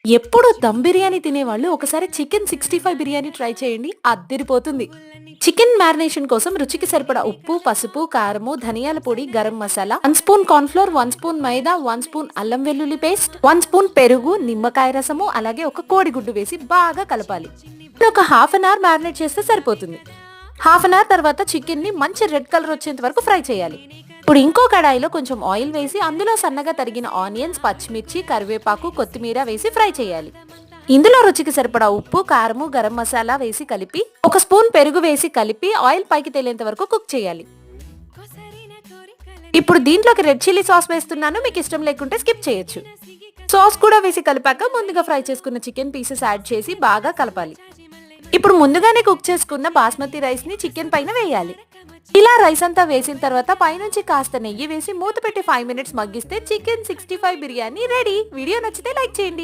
ఎప్పుడు దమ్ బిర్యానీ తినేవాళ్ళు ఒకసారి చికెన్ 65 బిర్యానీ ట్రై చేయండి. అద్దిరిపోతుంది. చికెన్ మ్యారినేషన్ కోసం రుచికి సరిపడా ఉప్పు, పసుపు, కారము, ధనియాల పొడి, garam masala, 1 spoon corn flour, 1 spoon maida, 1 spoon అల్లం వెల్లుల్లి పేస్ట్, 1 స్పూన్ పెరుగు, నిమ్మకాయ రసము, అలాగే ఒక కోడిగుడ్డు వేసి బాగా కలపాలి. ఇప్పుడు ఒక హాఫ్ అన్ అవర్ మ్యారినేట్ చేస్తే సరిపోతుంది. హాఫ్ అన్ అవర్ తర్వాత చికెన్ ని మంచి రెడ్ కలర్ వచ్చేంత వరకు ఫ్రై చేయాలి. ఇప్పుడు ఇంకో కడాయిలో కొంచెం ఆయిల్ వేసి అందులో సన్నగా తరిగిన ఆనియన్స్, పచ్చిమిర్చి, కరివేపాకు, కొత్తిమీర వేసి ఫ్రై చేయాలి. ఇందులో రుచికి సరిపడా ఉప్పు, కారము, గరం మసాలా వేసి కలిపి 1 స్పూన్ పెరుగు వేసి కలిపి ఆయిల్ పైకి తేలేంత వరకు కుక్ చేయాలి. ఇప్పుడు దీంట్లోకి రెడ్ చిల్లీ సాస్ వేస్తున్నాను. మీకు ఇష్టం లేకుంటే స్కిప్ చేయొచ్చు. సాస్ కూడా వేసి కలిపాక ముందుగా ఫ్రై చేసుకున్న చికెన్ పీసెస్ యాడ్ చేసి బాగా కలపాలి. ఇప్పుడు ముందుగానే కుక్ చేసుకున్న బాస్మతి రైస్ ని చికెన్ పైన వేయాలి. ఇలా రైస్ అంతా వేసిన తర్వాత పైనుంచి కాస్త నెయ్యి వేసి మూత పెట్టి 5 మినిట్స్ మగ్గిస్తే చికెన్ 65 బిర్యానీ రెడీ. వీడియో నచ్చితే లైక్ చేయండి.